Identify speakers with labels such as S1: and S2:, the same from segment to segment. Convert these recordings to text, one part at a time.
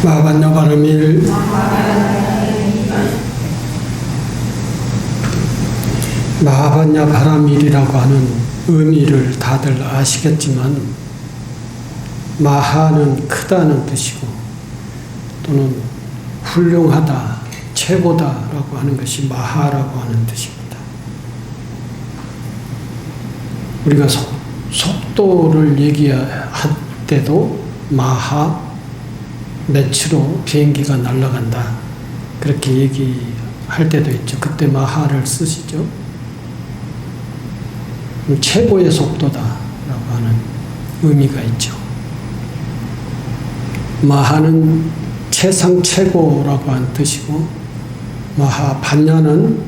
S1: 마하반야 바라밀 마하반야 바라밀이라고 하는 의미를 다들 아시겠지만 마하는 크다는 뜻이고 또는 훌륭하다, 최고다라고 하는 것이 마하라고 하는 뜻입니다. 우리가 속도를 얘기할 때도 마하, 몇으로 비행기가 날아간다 그렇게 얘기할 때도 있죠. 그때 마하를 쓰시죠. 최고의 속도다라고 하는 의미가 있죠. 마하는 최상 최고라고 하는 뜻이고 마하반야는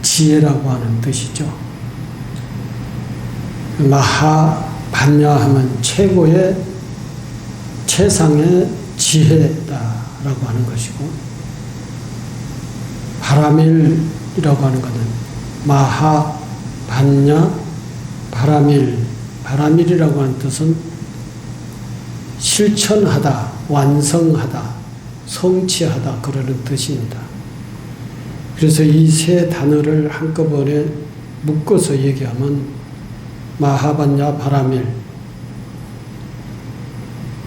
S1: 지혜라고 하는 뜻이죠. 마하반야 하면 최고의 최상의 지혜다라고 하는 것이고 바라밀이라고 하는 것은 마하반야 바라밀, 바라밀이라고 하는 뜻은 실천하다, 완성하다, 성취하다 그러는 뜻입니다. 그래서 이 세 단어를 한꺼번에 묶어서 얘기하면 마하반야 바라밀,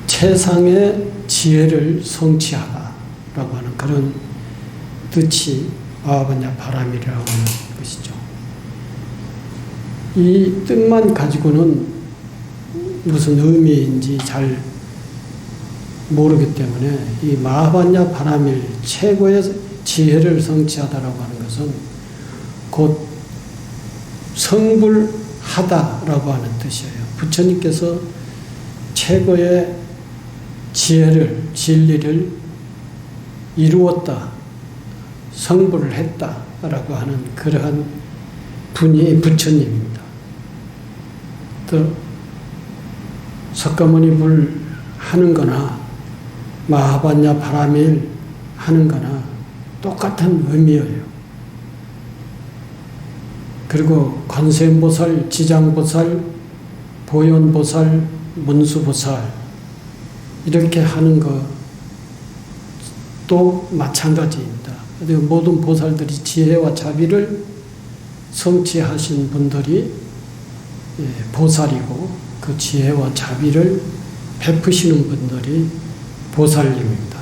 S1: 최상의 지혜를 성취하다라고 하는 그런 뜻이 마하반야 바라밀이라고 하는 것이죠. 이 뜻만 가지고는 무슨 의미인지 잘 모르기 때문에 이 마하반야 바라밀 최고의 지혜를 성취하다라고 하는 것은 곧 성불하다라고 하는 뜻이에요. 부처님께서 최고의 지혜를, 진리를 이루었다, 성불을 했다라고 하는 그러한 분이 부처님입니다. 또 석가모니불 하는 거나 마하반야 바라밀 하는 거나 똑같은 의미예요. 그리고 관세음보살, 지장보살, 보현보살, 문수보살 이렇게 하는 것도 마찬가지입니다. 모든 보살들이 지혜와 자비를 성취하신 분들이 보살이고 그 지혜와 자비를 베푸시는 분들이 보살님입니다.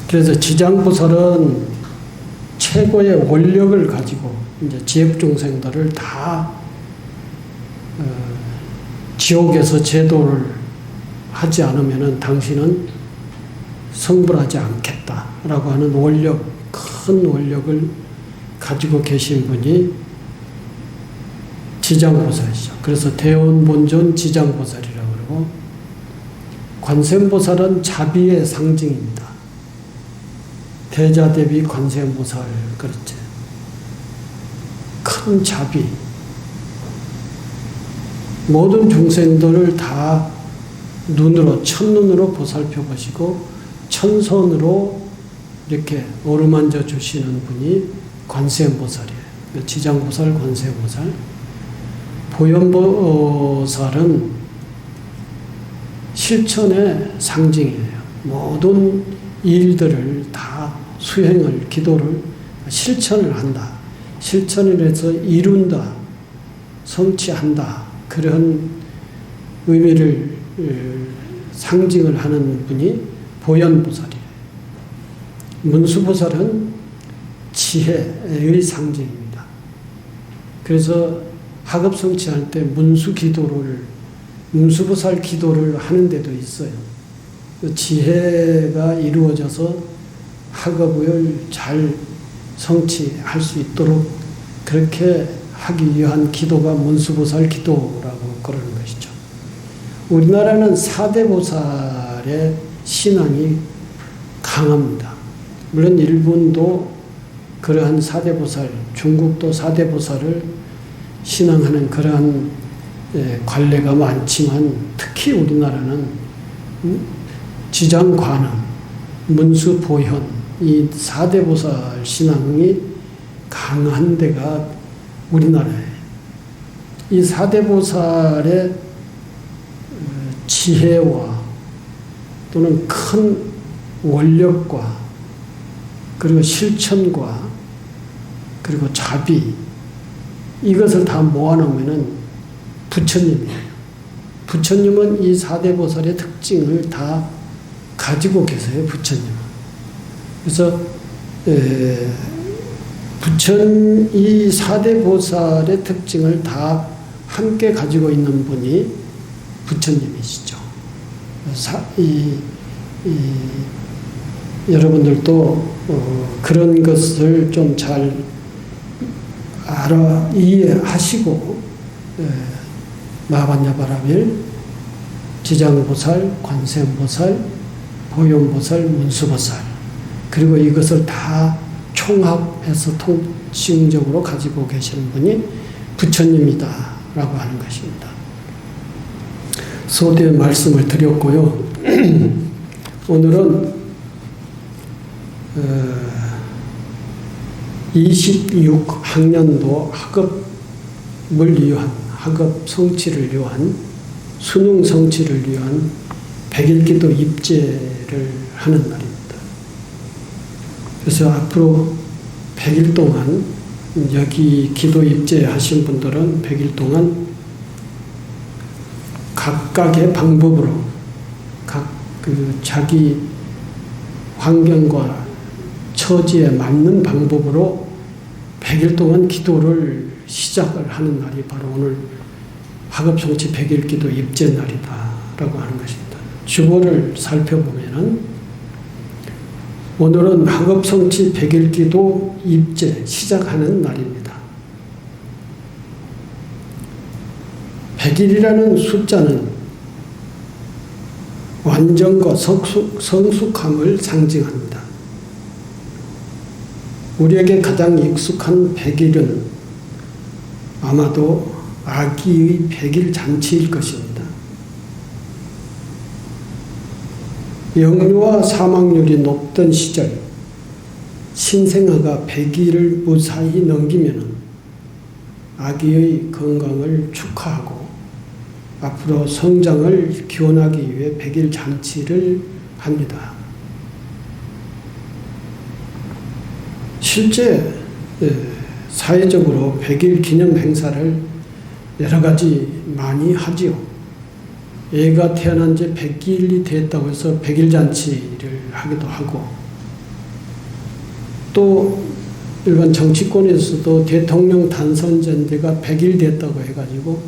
S1: 그래서 지장보살은 최고의 원력을 가지고 이제 지역중생들을 다 지옥에서 제도를 하지 않으면은 당신은 성불하지 않겠다라고 하는 원력, 큰 원력을 가지고 계신 분이 지장보살이죠. 그래서 대원본존 지장보살이라고 그러고 관세음보살은 자비의 상징입니다. 대자대비 관세음보살 그렇죠. 큰 자비. 모든 중생들을 다 눈으로, 첫눈으로 보살펴 보시고 천선으로 이렇게 어루만져 주시는 분이 관세음보살이에요. 지장보살, 관세음보살. 보현보살은 실천의 상징이에요. 모든 일들을 다 수행을, 기도를 실천을 한다. 실천을 해서 이룬다. 성취한다. 그런 의미를 상징을 하는 분이 보현보살이에요. 문수보살은 지혜의 상징입니다. 그래서 학업 성취할 때 문수보살 기도를 하는 데도 있어요. 지혜가 이루어져서 학업을 잘 성취할 수 있도록 그렇게 하기 위한 기도가 문수보살 기도라고 그러는 것이죠. 우리나라는 사대보살의 신앙이 강합니다. 물론 일본도 그러한 사대보살, 중국도 사대보살을 신앙하는 그러한 관례가 많지만 특히 우리나라는 지장관음, 문수보현 이 사대보살 신앙이 강한 데가 우리나라예요. 이 사대보살의 지혜와 또는 큰 원력과 그리고 실천과 그리고 자비 이것을 다 모아놓으면 부처님이에요. 부처님은 이 4대 보살의 특징을 다 가지고 계세요. 부처님은. 그래서 이 4대 보살의 특징을 다 함께 가지고 있는 분이 부처님이시죠. 여러분들도 그런 것을 좀 잘 알아 이해하시고 마반야바라밀, 지장보살, 관세음보살, 보현보살, 문수보살 그리고 이것을 다 총합해서 통칭적으로 가지고 계시는 분이 부처님이다라고 하는 것입니다. 소대의 말씀을 드렸고요. 오늘은 26학년도 학업을 위한 학업 성취를 위한 수능 성취를 위한 100일기도 입제를 하는 날입니다. 그래서 앞으로 100일 동안 여기 기도 입제하신 분들은 100일 동안 각각의 방법으로 자기 환경과 처지에 맞는 방법으로 100일 동안 기도를 시작을 하는 날이 바로 오늘 학업성취 100일 기도 입제 날이다라고 하는 것입니다. 주보를 살펴보면은 오늘은 학업성취 100일 기도 입제 시작하는 날입니다. 100일이라는 숫자는 완전과 성숙함을 상징합니다. 우리에게 가장 익숙한 100일은 아마도 아기의 100일 잔치일 것입니다. 영유아 사망률이 높던 시절 신생아가 100일을 무사히 넘기면 아기의 건강을 축하하고 앞으로 성장을 기원하기 위해 100일 잔치를 합니다. 실제 사회적으로 100일 기념 행사를 여러 가지 많이 하지요. 애가 태어난 지 100일이 됐다고 해서 100일 잔치를 하기도 하고 또 일반 정치권에서도 대통령 당선자가 100일 됐다고 해가지고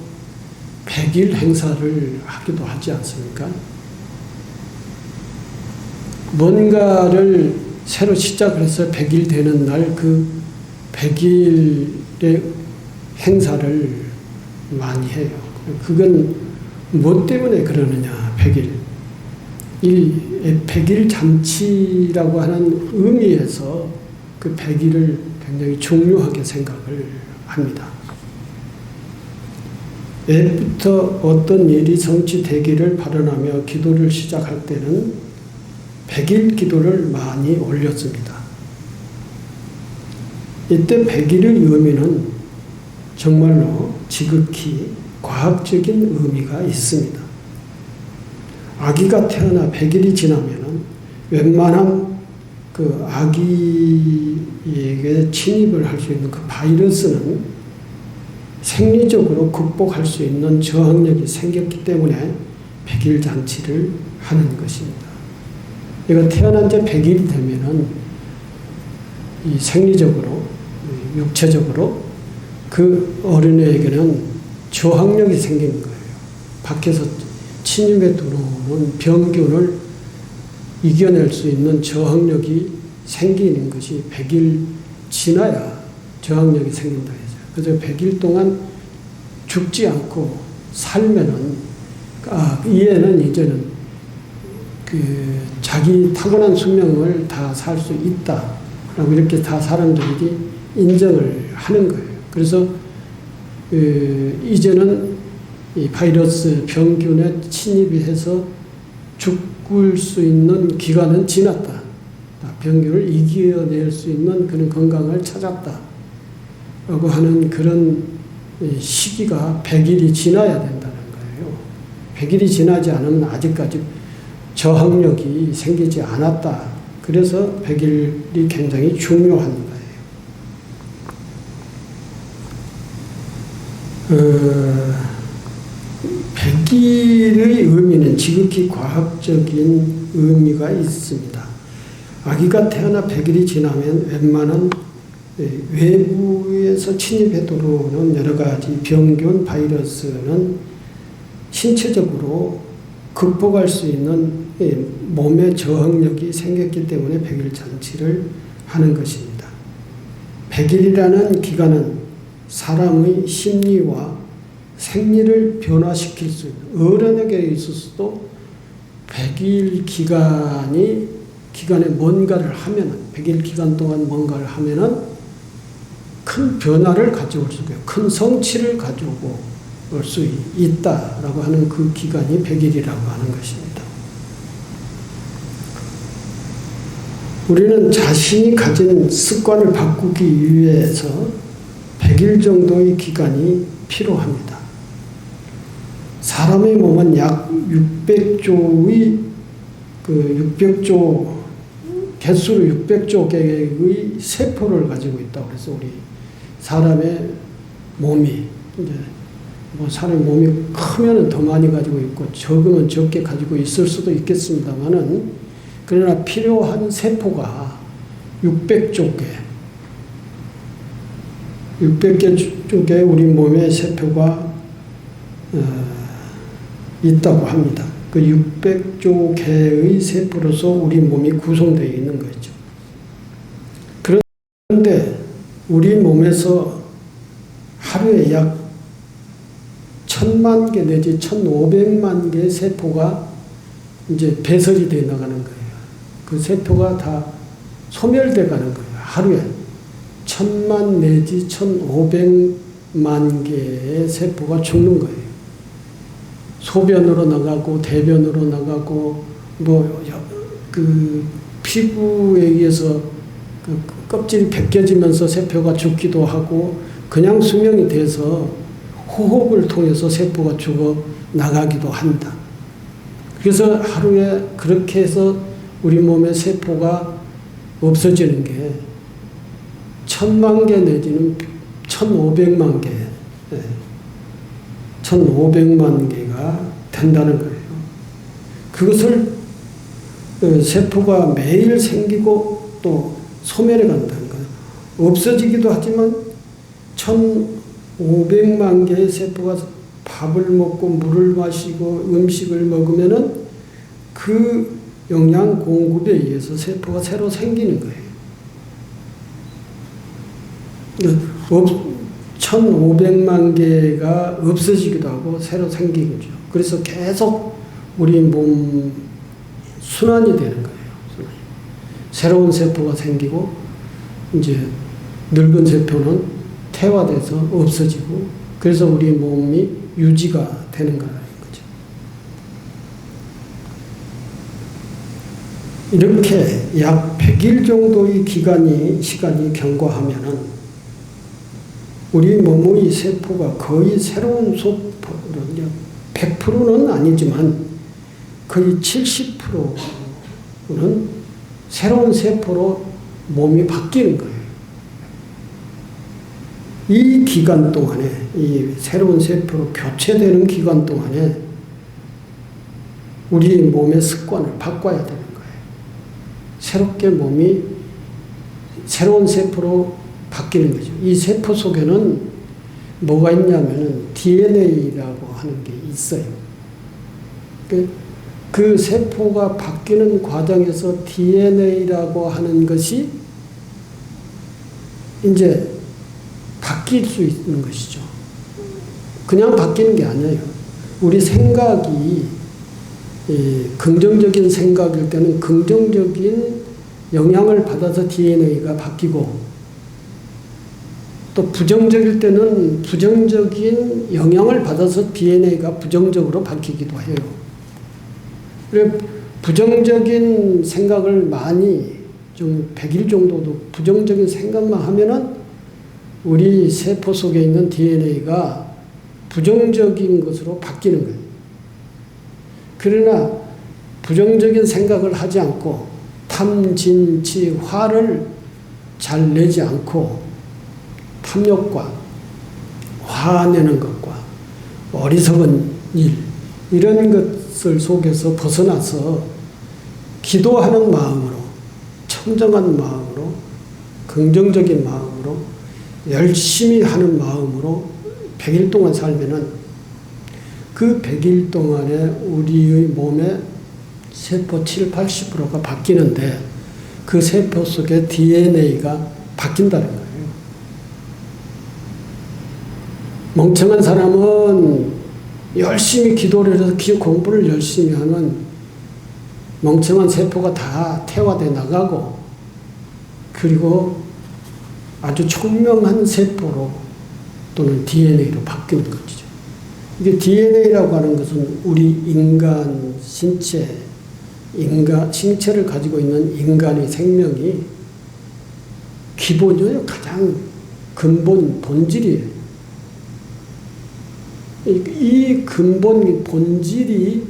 S1: 100일 행사를 하기도 하지 않습니까? 뭔가를 새로 시작을 해서 100일 되는 날 그 100일의 행사를 많이 해요. 그건 뭐 때문에 그러느냐, 100일. 이 100일 잔치라고 하는 의미에서 그 100일을 굉장히 중요하게 생각을 합니다. 예부터 어떤 일이 성취되기를 바라며 기도를 시작할 때는 100일 기도를 많이 올렸습니다. 이때 100일의 의미는 정말로 지극히 과학적인 의미가 있습니다. 아기가 태어나 100일이 지나면 웬만한 그 아기에게 침입을 할 수 있는 그 바이러스는 생리적으로 극복할 수 있는 저항력이 생겼기 때문에 100일 잔치를 하는 것입니다. 이거 태어난 지 100일이 되면은 이 생리적으로, 육체적으로 그 어린애에게는 저항력이 생기는 거예요. 밖에서 침입에 들어오는 병균을 이겨낼 수 있는 저항력이 생기는 것이 100일 지나야 저항력이 생긴다 해서. 그래서 100일 동안 죽지 않고 살면은, 이 애는 이제는 자기 타고난 수명을 다 살 수 있다. 라고 이렇게 다 사람들이 인정을 하는 거예요. 그래서, 이제는 이 바이러스 병균에 침입이 해서 죽을 수 있는 기간은 지났다. 병균을 이겨낼 수 있는 그런 건강을 찾았다. 라고 하는 그런 시기가 100일이 지나야 된다는 거예요. 100일이 지나지 않으면 아직까지 저항력이 생기지 않았다. 그래서 100일이 굉장히 중요한 거예요. 100일의 의미는 지극히 과학적인 의미가 있습니다. 아기가 태어나 100일이 지나면 웬만한 외부에서 침입해 들어오는 여러 가지 병균, 바이러스는 신체적으로 극복할 수 있는 몸의 저항력이 생겼기 때문에 100일 잔치를 하는 것입니다. 100일이라는 기간은 사람의 심리와 생리를 변화시킬 수 있는, 어른에게 있어서도 100일 기간에 뭔가를 하면은, 100일 기간 동안 뭔가를 하면은 큰 변화를 가져올 수 있고, 큰 성취를 가져올 수 있다라고 하는 그 기간이 100일이라고 하는 것입니다. 우리는 자신이 가진 습관을 바꾸기 위해서 100일 정도의 기간이 필요합니다. 사람의 몸은 약 600조의 개수로 600조 개의 세포를 가지고 있다고 그래서 우리 사람의 몸이 이제 사람의 몸이 크면 더 많이 가지고 있고 적으면 적게 가지고 있을 수도 있겠습니다만은 그러나 필요한 세포가 600조 개, 600개 쪽에 우리 몸의 세포가 있다고 합니다. 그 600조 개의 세포로서 우리 몸이 구성되어 있는 거죠. 그런데 우리 몸에서 하루에 약 1000만 개 내지 1500만 개의 세포가 이제 배설이 되어 나가는 거예요. 그 세포가 다 소멸돼 가는 거예요. 하루에 1000만 내지 1500만 개의 세포가 죽는 거예요. 소변으로 나가고 대변으로 나가고 그 피부에 의해서 그 껍질이 벗겨지면서 세포가 죽기도 하고 그냥 수명이 돼서 호흡을 통해서 세포가 죽어 나가기도 한다. 그래서 하루에 그렇게 해서 우리 몸의 세포가 없어지는 게 1000만 개 내지는 1500만 개, 1500만 개가 된다는 거예요. 그것을 세포가 매일 생기고 또 소멸해 간다는 거예요. 없어지기도 하지만 1500만 개의 세포가 밥을 먹고 물을 마시고 음식을 먹으면은 그 영양 공급에 의해서 세포가 새로 생기는 거예요. 1500만 개가 없어지기도 하고 새로 생기죠. 그래서 계속 우리 몸 순환이 되는 거예요. 새로운 세포가 생기고 이제 늙은 세포는 퇴화돼서 없어지고 그래서 우리 몸이 유지가 되는 거라는 거죠. 이렇게 약 100일 정도의 시간이 경과하면은 우리 몸의 세포가 거의 새로운 세포를 100%는 아니지만 거의 70%는 새로운 세포로 몸이 바뀌는 거예요. 이 기간 동안에, 이 새로운 세포로 교체되는 기간 동안에 우리 몸의 습관을 바꿔야 되는 거예요. 새롭게 몸이 새로운 세포로 바뀌는 거죠. 이 세포 속에는 뭐가 있냐면은 DNA라고 하는 게 있어요. 그 세포가 바뀌는 과정에서 DNA라고 하는 것이 이제 바뀔 수 있는 것이죠. 그냥 바뀌는 게 아니에요. 우리 생각이 긍정적인 생각일 때는 긍정적인 영향을 받아서 DNA가 바뀌고 또 부정적일 때는 부정적인 영향을 받아서 DNA가 부정적으로 바뀌기도 해요. 그래서 부정적인 생각을 많이 좀 100일 정도도 부정적인 생각만 하면은 우리 세포 속에 있는 DNA가 부정적인 것으로 바뀌는 거예요. 그러나 부정적인 생각을 하지 않고 탐진치 화를 잘 내지 않고 탐욕과 화내는 것과 어리석은 일 이런 것을 속에서 벗어나서 기도하는 마음으로 청정한 마음으로 긍정적인 마음으로 열심히 하는 마음으로 100일 동안 살면은 그 100일 동안에 우리의 몸의 세포 70~80%가 바뀌는데 그 세포 속에 DNA가 바뀐다는 거예요. 멍청한 사람은 열심히 기도를 해서 공부를 열심히 하면 멍청한 세포가 다 퇴화돼 나가고 그리고 아주 총명한 세포로 또는 DNA로 바뀌는 거죠. 이게 DNA라고 하는 것은 우리 인간 신체를 가지고 있는 인간의 생명이 기본이에요. 가장 근본 본질이에요. 이 근본 본질이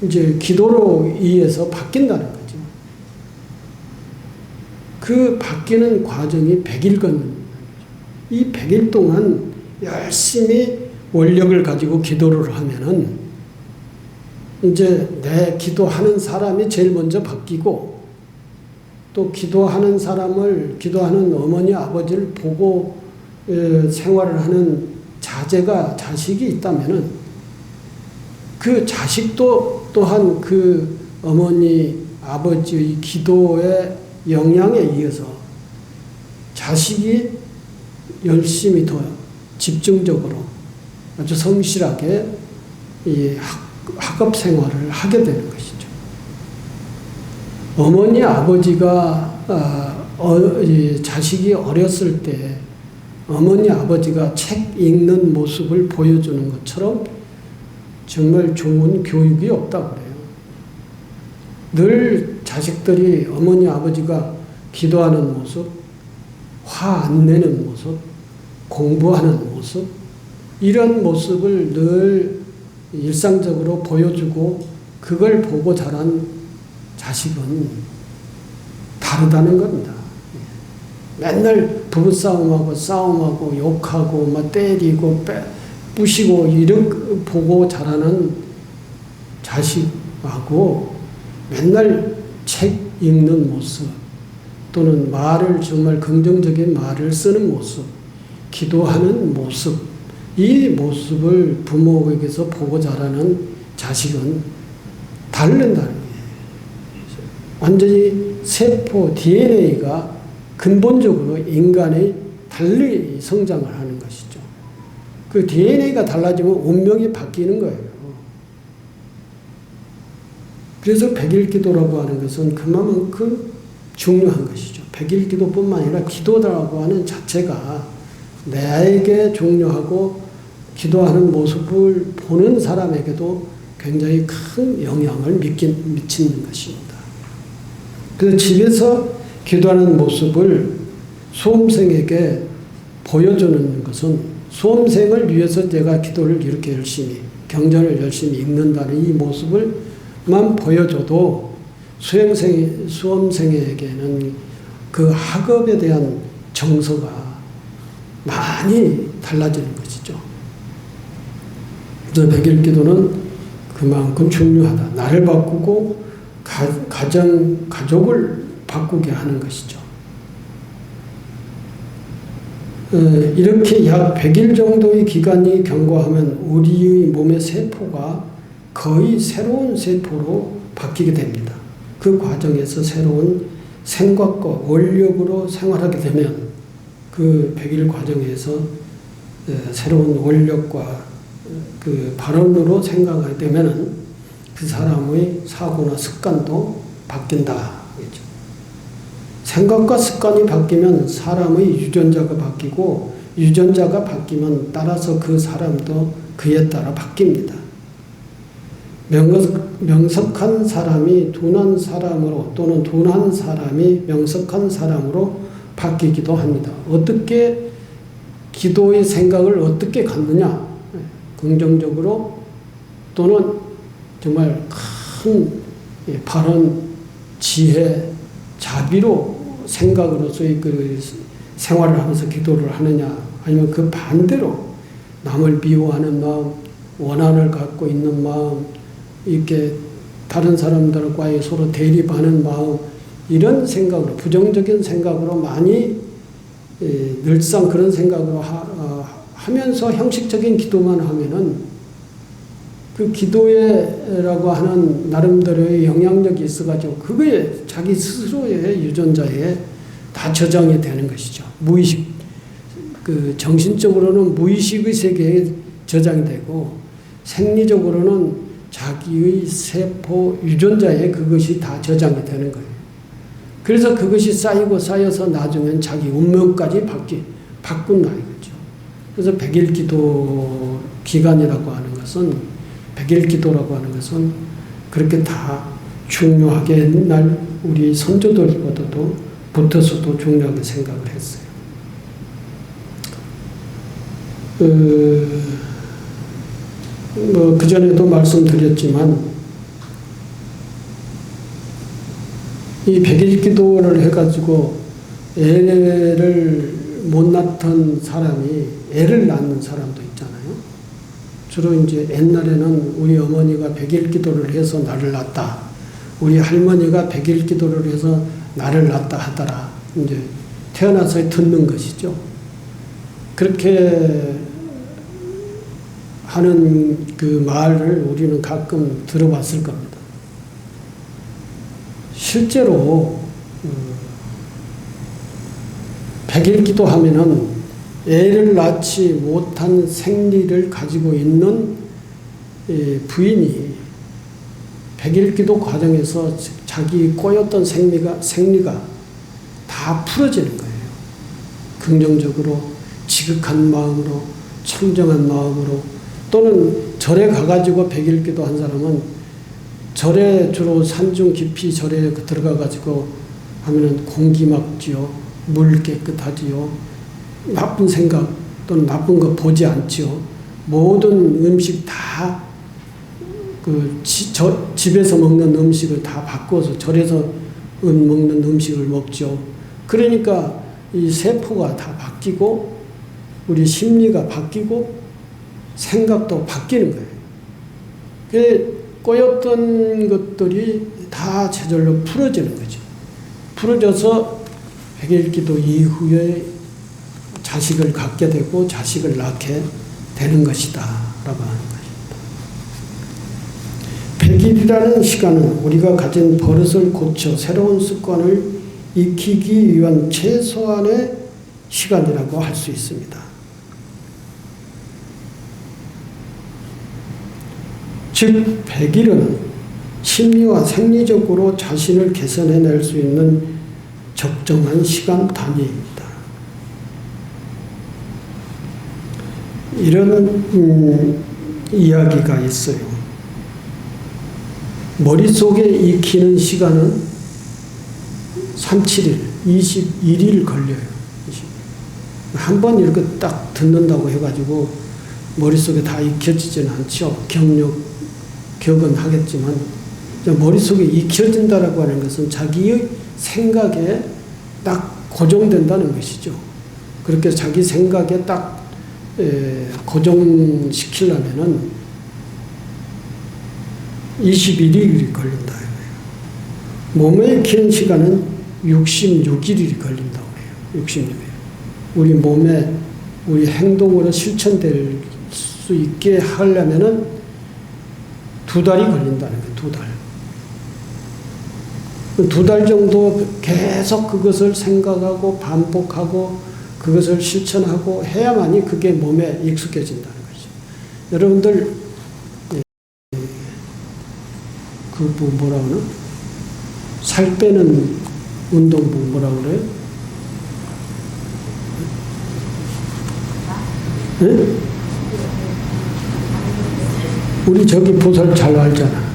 S1: 이제 기도로 의해서 바뀐다는 거죠. 그 바뀌는 과정이 100일 걷는 거죠. 이 100일 동안 열심히 원력을 가지고 기도를 하면은 이제 내 기도하는 사람이 제일 먼저 바뀌고 또 기도하는 어머니 아버지를 보고 생활을 하는 자식이 있다면은 그 자식도 또한 그 어머니 아버지의 기도의 영향에 의해서 자식이 열심히 더 집중적으로 아주 성실하게 이 학업 생활을 하게 되는 것이죠. 어머니 아버지가 자식이 어렸을 때 어머니 아버지가 책 읽는 모습을 보여주는 것처럼 정말 좋은 교육이 없다고 그래요. 늘 자식들이 어머니 아버지가 기도하는 모습, 화 안 내는 모습, 공부하는 모습 이런 모습을 늘 일상적으로 보여주고 그걸 보고 자란 자식은 다르다는 겁니다. 맨날 부부싸움하고 싸움하고 욕하고 막 때리고 부시고 이런 보고 자라는 자식하고 맨날 책 읽는 모습 또는 정말 긍정적인 말을 쓰는 모습, 기도하는 모습 이 모습을 부모에게서 보고 자라는 자식은 다른다는 거예요. 완전히 세포 DNA가 근본적으로 인간의 달리 성장을 하는 것이죠. 그 DNA가 달라지면 운명이 바뀌는 거예요. 그래서 100일 기도라고 하는 것은 그만큼 중요한 것이죠. 100일 기도뿐만 아니라 기도라고 하는 자체가 나에게 중요하고 기도하는 모습을 보는 사람에게도 굉장히 큰 영향을 미치는 것입니다. 그래서 집에서 기도하는 모습을 수험생에게 보여주는 것은 수험생을 위해서 내가 기도를 이렇게 열심히 경전을 열심히 읽는다는 이 모습을만 보여줘도 수험생에게는 그 학업에 대한 정서가 많이 달라지는 것이죠. 그래서 100일 기도는 그만큼 중요하다. 나를 바꾸고 가족을 바꾸게 하는 것이죠. 이렇게 약 100일 정도의 기간이 경과하면 우리의 몸의 세포가 거의 새로운 세포로 바뀌게 됩니다. 그 과정에서 새로운 생각과 원력으로 생활하게 되면 그 100일 과정에서 새로운 원력과 그 발언으로 생각하게 되면은 그 사람의 사고나 습관도 바뀐다. 생각과 습관이 바뀌면 사람의 유전자가 바뀌고 유전자가 바뀌면 따라서 그 사람도 그에 따라 바뀝니다. 명석한 사람이 둔한 사람으로 또는 둔한 사람이 명석한 사람으로 바뀌기도 합니다. 어떻게 기도의 생각을 어떻게 갖느냐? 긍정적으로 또는 정말 큰 바른 지혜, 자비로 생각으로서의 그 생활을 하면서 기도를 하느냐, 아니면 그 반대로 남을 미워하는 마음, 원한을 갖고 있는 마음, 이렇게 다른 사람들과의 서로 대립하는 마음, 이런 생각으로, 부정적인 생각으로 많이 늘상 그런 생각으로 하면서 형식적인 기도만 하면은 그 기도에라고 하는 나름대로의 영향력이 있어가지고 그거에 자기 스스로의 유전자에 다 저장이 되는 것이죠. 무의식, 그 정신적으로는 무의식의 세계에 저장이 되고 생리적으로는 자기의 세포 유전자에 그것이 다 저장이 되는 거예요. 그래서 그것이 쌓이고 쌓여서 나중엔 자기 운명까지 바꾼다 이거죠. 그래서 백일기도 기간이라고 하는 것은, 백일기도라고 하는 것은 그렇게 다 중요하게 옛날 우리 선조들보다도 붙어서도 중요하게 생각을 했어요. 그전에도 말씀드렸지만 이 백일기도를 해가지고 애를 못 낳던 사람이 애를 낳는 사람도 있잖아요. 주로 이제 옛날에는 우리 어머니가 백일기도를 해서 나를 낳았다, 우리 할머니가 백일기도를 해서 나를 낳았다 하더라. 이제 태어나서 듣는 것이죠. 그렇게 하는 그 말을 우리는 가끔 들어봤을 겁니다. 실제로 백일기도 하면은 애를 낳지 못한 생리를 가지고 있는 부인이 백일기도 과정에서 자기 꼬였던 생리가 다 풀어지는 거예요. 긍정적으로, 지극한 마음으로, 청정한 마음으로, 또는 절에 가가지고 백일기도 한 사람은 절에 주로 산중 깊이 절에 들어가가지고 하면은 공기 막지요, 물 깨끗하지요, 나쁜 생각 또는 나쁜 거 보지 않지요. 모든 음식 다 집에서 먹는 음식을 다 바꿔서 절에서 먹는 음식을 먹죠. 그러니까 이 세포가 다 바뀌고 우리 심리가 바뀌고 생각도 바뀌는 거예요. 그 꼬였던 것들이 다 저절로 풀어지는 거죠. 풀어져서 백일기도 이후에 자식을 갖게 되고 자식을 낳게 되는 것이다 라고 하는 것입니다. 백일이라는 시간은 우리가 가진 버릇을 고쳐 새로운 습관을 익히기 위한 최소한의 시간이라고 할 수 있습니다. 즉 백일은 심리와 생리적으로 자신을 개선해낼 수 있는 적정한 시간 단위입니다. 이런 이야기가 있어요. 머릿속에 익히는 시간은 37일, 21일 걸려요. 한 번 이렇게 딱 듣는다고 해가지고 머릿속에 다 익혀지지는 않죠. 기억은 하겠지만 머릿속에 익혀진다라고 하는 것은 자기의 생각에 딱 고정된다는 것이죠. 그렇게 자기 생각에 딱 고정시키려면은 21일이 걸린다. 몸에 익히는 시간은 66일이 걸린다고 해요. 66일. 우리 몸에 우리 행동으로 실천될 수 있게 하려면은 2달이 걸린다는 거예요. 2달. 2달 정도 계속 그것을 생각하고 반복하고 그것을 실천하고 해야만이 그게 몸에 익숙해진다는 거죠. 여러분들 뭐라 그러나? 살 빼는 운동 뭐라 그래요? 네? 우리 저기 보살 잘 알잖아.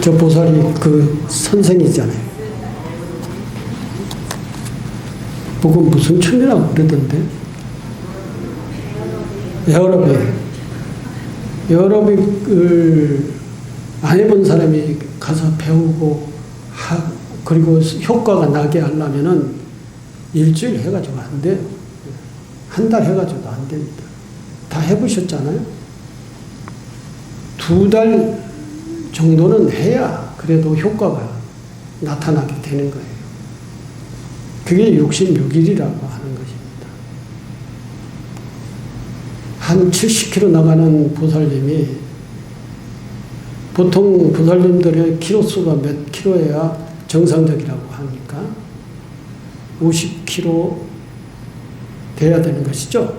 S1: 저 보살이 그 선생이잖아요. 그거 무슨 춤이라고 그러던데? 에어로빅을 안 해본 사람이 가서 배우고 그리고 효과가 나게 하려면은 일주일 해가지고 안 돼요. 한 달 해가지고도 안 됩니다. 다 해보셨잖아요. 2달 정도는 해야 그래도 효과가 나타나게 되는 거예요. 그게 66일이라고 하는 것입니다. 한 70km 나가는 보살님이 보통 보살님들의 키로수가 몇 킬로여야 정상적이라고 하니까 50km 돼야 되는 것이죠.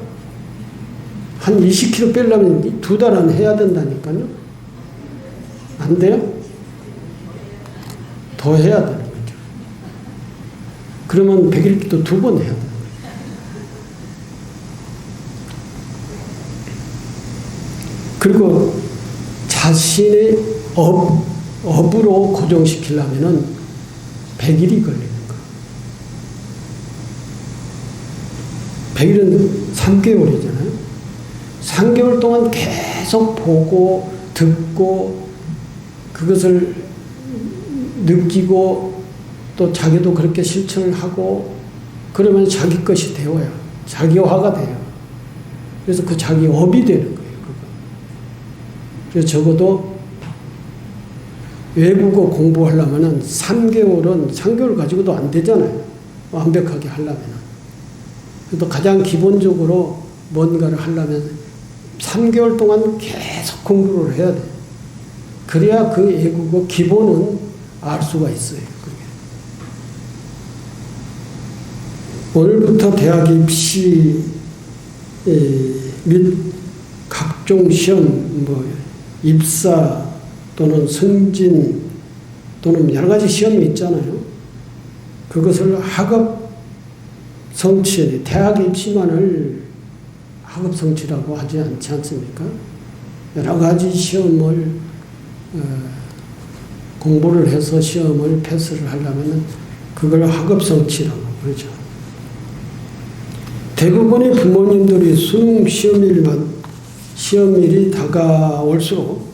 S1: 한 20km 빼려면 2달은 해야 된다니까요. 안 돼요? 더 해야 되는 거죠. 그러면 100일기도 2번 해야 되는 거예요. 그리고 자신의 업으로 고정시키려면 100일이 걸리는 거예요. 100일은 3개월이잖아요. 3개월 동안 계속 보고 듣고 그것을 느끼고 또 자기도 그렇게 실천을 하고 그러면 자기 것이 되어요. 자기화가 돼요. 그래서 그 자기 업이 되는 거예요. 그래서 적어도 외국어 공부하려면 3개월 가지고도 안 되잖아요. 완벽하게 하려면. 그래도 가장 기본적으로 뭔가를 하려면 3개월 동안 계속 공부를 해야 돼요. 그래야 그 외국어 기본은 알 수가 있어요. 오늘부터 대학 입시 및 각종 시험, 입사 또는 승진 또는 여러 가지 시험이 있잖아요. 그것을 학업 성취, 대학 입시만을 학업 성취라고 하지 않지 않습니까? 여러 가지 시험을 공부를 해서 시험을 패스를 하려면 그걸 학업 성취라고 그러죠. 대부분의 부모님들이 수능 시험일이 다가올수록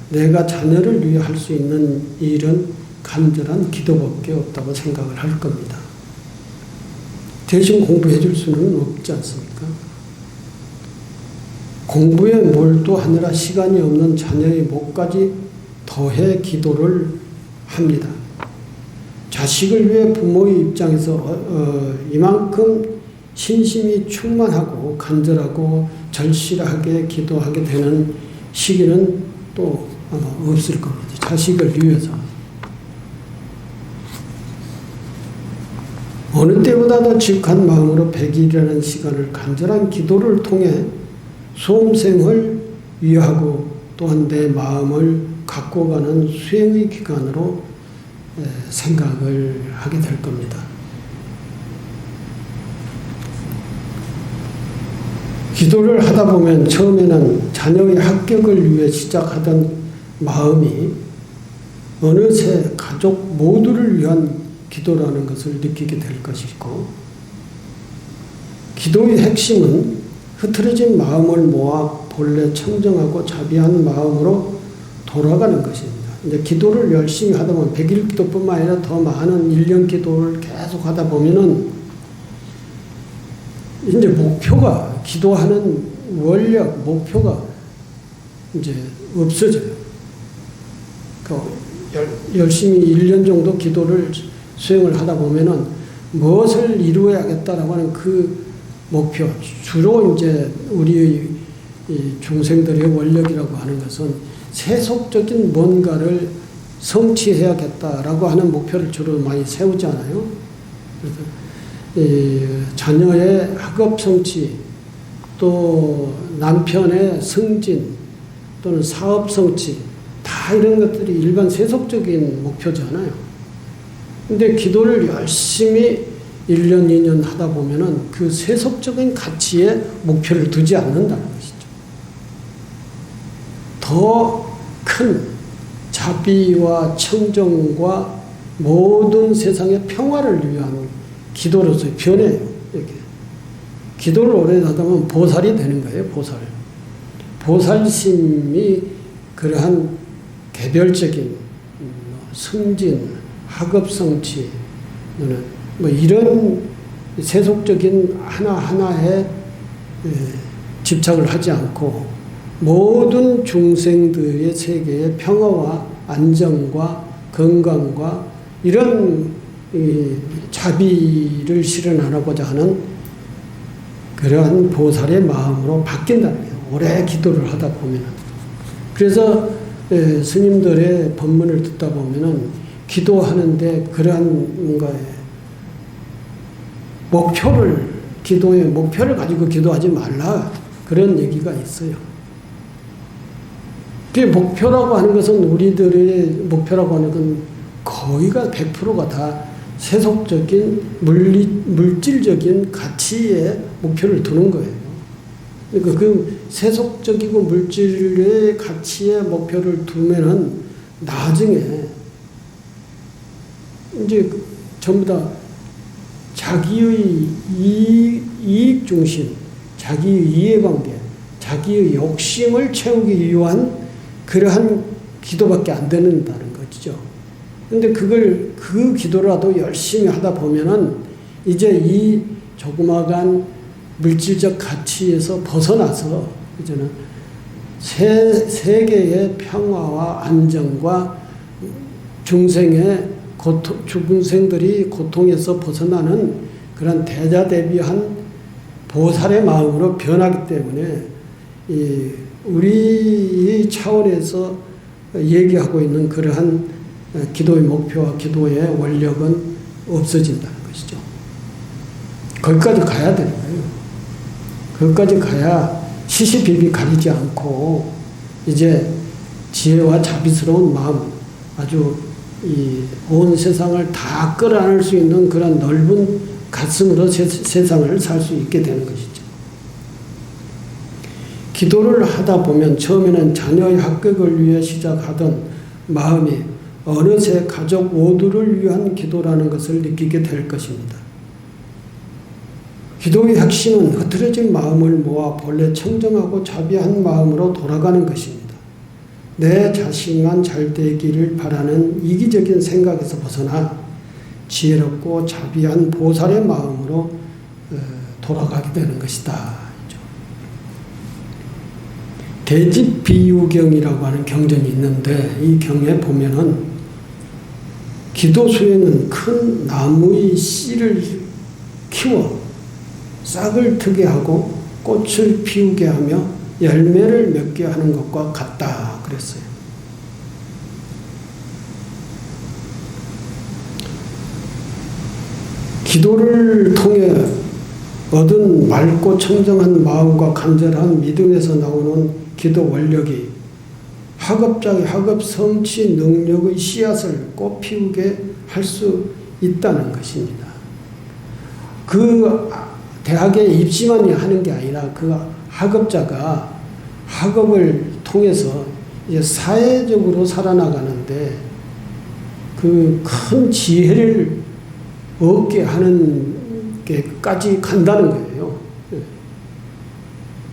S1: 내가 자녀를 위해 할 수 있는 일은 간절한 기도밖에 없다고 생각을 할 겁니다. 대신 공부해 줄 수는 없지 않습니까? 공부에 몰두하느라 시간이 없는 자녀의 목까지 더해 기도를 합니다. 자식을 위해 부모의 입장에서 이만큼 신심이 충만하고 간절하고 절실하게 기도하게 되는 시기는 또 아마 없을 겁니다. 자식을 위해서. 어느 때보다도 지극한 마음으로 100일이라는 시간을 간절한 기도를 통해 수험생을 위하고 또한 내 마음을 갖고 가는 수행의 기간으로 생각을 하게 될 겁니다. 기도를 하다 보면 처음에는 자녀의 합격을 위해 시작하던 마음이 어느새 가족 모두를 위한 기도라는 것을 느끼게 될 것이고, 기도의 핵심은 흐트러진 마음을 모아 본래 청정하고 자비한 마음으로 돌아가는 것입니다. 이제 기도를 열심히 하다 보면 100일 기도뿐만 아니라 더 많은 1년 기도를 계속 하다 보면은 이제 목표가, 기도하는 원력, 목표가 이제 없어져요. 열심히 1년 정도 기도를 수행을 하다 보면은 무엇을 이루어야겠다라고 하는 그 목표, 주로 이제 우리의 중생들의 원력이라고 하는 것은 세속적인 뭔가를 성취해야겠다라고 하는 목표를 주로 많이 세우잖아요. 그래서 자녀의 학업 성취, 또 남편의 승진, 또는 사업 성취, 다 이런 것들이 일반 세속적인 목표잖아요. 근데 기도를 열심히 1년, 2년 하다 보면은 그 세속적인 가치에 목표를 두지 않는다는 것이죠. 더 큰 자비와 청정과 모든 세상의 평화를 위한 기도로서의 변해요. 이렇게. 기도를 오래 하다 보면 보살이 되는 거예요, 보살. 보살심이 그러한 개별적인 승진, 학업 성취, 뭐 이런 세속적인 하나하나에 집착을 하지 않고 모든 중생들의 세계의 평화와 안정과 건강과 이런 자비를 실현하고자 하는 그러한 보살의 마음으로 바뀐다는 거예요. 오래 기도를 하다 보면은. 그래서 스님들의 법문을 듣다 보면은 기도하는데 그러한 뭔가의 기도의 목표를 가지고 기도하지 말라. 그런 얘기가 있어요. 그 목표라고 하는 것은 우리들의 목표라고 하는 건 거의가 100%가 다 세속적인 물질적인 가치에 목표를 두는 거예요. 그러니까 그 세속적이고 물질의 가치에 목표를 두면은 나중에 이제 전부 다 자기의 이익 중심, 자기의 이해관계, 자기의 욕심을 채우기 위한 그러한 기도밖에 안 되는다는 거죠. 근데 그 기도라도 열심히 하다 보면은 이제 이 조그마한 물질적 가치에서 벗어나서 이제는 세계의 평화와 안정과 중생들이 고통에서 벗어나는 그런 대자대비한 보살의 마음으로 변하기 때문에 우리의 차원에서 얘기하고 있는 그러한 기도의 목표와 기도의 원력은 없어진다는 것이죠. 거기까지 가야 되는 거예요. 거기까지 가야 시시비비 가리지 않고 이제 지혜와 자비스러운 마음, 아주 온 세상을 다 끌어안을 수 있는 그런 넓은 가슴으로 세상을 살 수 있게 되는 것이죠. 기도를 하다 보면 처음에는 자녀의 합격을 위해 시작하던 마음이 어느새 가족 모두를 위한 기도라는 것을 느끼게 될 것입니다. 기도의 핵심은 흐트러진 마음을 모아 본래 청정하고 자비한 마음으로 돌아가는 것입니다. 내 자신만 잘 되기를 바라는 이기적인 생각에서 벗어나 지혜롭고 자비한 보살의 마음으로 돌아가게 되는 것이다. 대집비유경이라고 하는 경전이 있는데 이 경에 보면은 기도수에는 큰 나무의 씨를 키워 싹을 트게 하고 꽃을 피우게 하며 열매를 맺게 하는 것과 같다 그랬어요. 기도를 통해 얻은 맑고 청정한 마음과 간절한 믿음에서 나오는 기도 원력이 학업자의 학업 성취 능력의 씨앗을 꽃피우게 할 수 있다는 것입니다. 그 대학에 입시만 하는 게 아니라 그 학업자가 학업을 통해서 이제 사회적으로 살아나가는데 그 큰 지혜를 얻게 하는 게까지 간다는 거예요.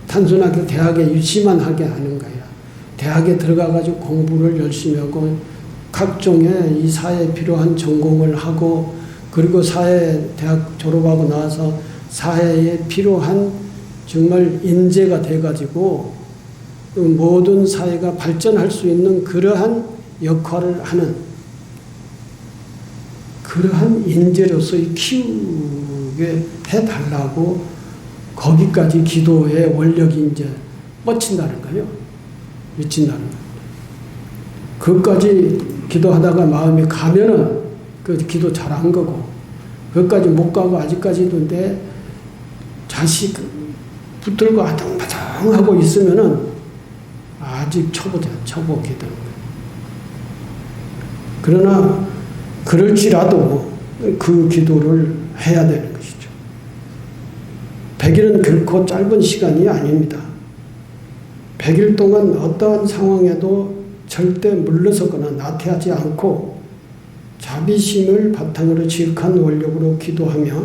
S1: 단순하게 대학에 입시만 하게 하는 거야. 대학에 들어가가지고 공부를 열심히 하고 각종의 이 사회에 필요한 전공을 하고 그리고 대학 졸업하고 나서 사회에 필요한 정말 인재가 돼가지고 모든 사회가 발전할 수 있는 그러한 역할을 하는 그러한 인재로서의 키우게 해달라고 거기까지 기도의 원력이 이제 뻗친다는 거예요. 미친다는 거예요. 그것까지 기도하다가 마음이 가면은 그 기도 잘한 거고, 그것까지 못 가고 아직까지도 내 자식 붙들고 아등바등하고 있으면은 아직 초보기 되는 거예요. 그러나 그럴지라도 그 기도를 해야 되는 것이죠. 100일은 결코 짧은 시간이 아닙니다. 100일 동안 어떠한 상황에도 절대 물러서거나 나태하지 않고 자비심을 바탕으로 지극한 원력으로 기도하며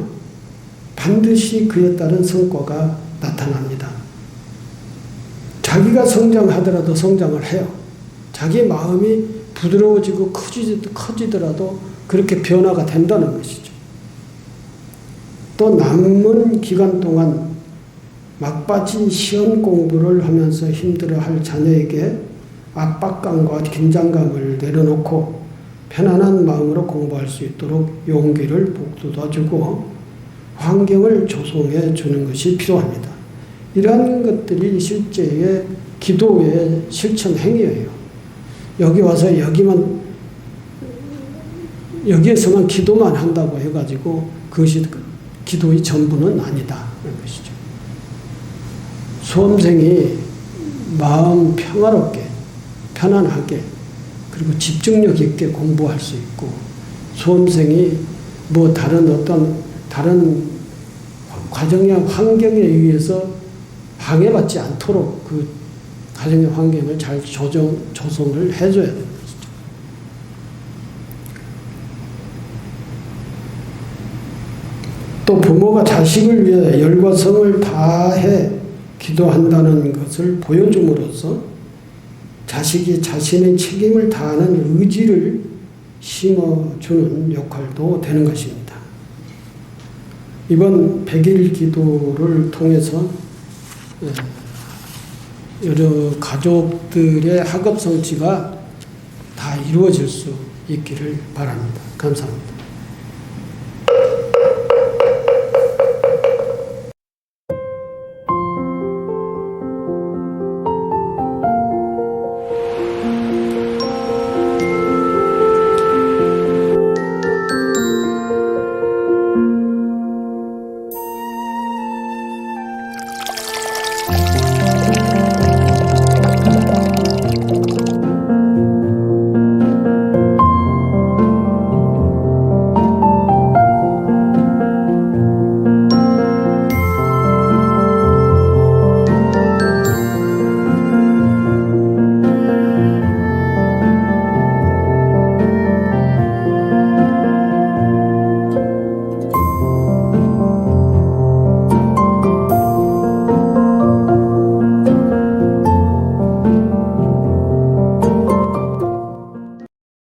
S1: 반드시 그에 따른 성과가 나타납니다. 자기가 성장하더라도 성장을 해요. 자기 마음이 부드러워지고 커지더라도 그렇게 변화가 된다는 것이죠. 또 남은 기간 동안 막바지 시험 공부를 하면서 힘들어할 자녀에게 압박감과 긴장감을 내려놓고 편안한 마음으로 공부할 수 있도록 용기를 북돋아주고 환경을 조성해 주는 것이 필요합니다. 이러한 것들이 실제의 기도의 실천 행위예요. 여기 와서 여기에서만 기도만 한다고 해가지고 그것이 기도의 전부는 아니다. 그런 것이죠. 수험생이 마음 평화롭게, 편안하게, 그리고 집중력 있게 공부할 수 있고, 수험생이 뭐 다른 과정의 환경에 의해서 방해받지 않도록 그 가정의 환경을 잘 조성을 해줘야 되는 것이죠. 또 부모가 자식을 위해 열과 성을 다해 기도한다는 것을 보여줌으로써 자식이 자신의 책임을 다하는 의지를 심어주는 역할도 되는 것입니다. 이번 100일 기도를 통해서 여러 가족들의 학업 성취가 다 이루어질 수 있기를 바랍니다. 감사합니다.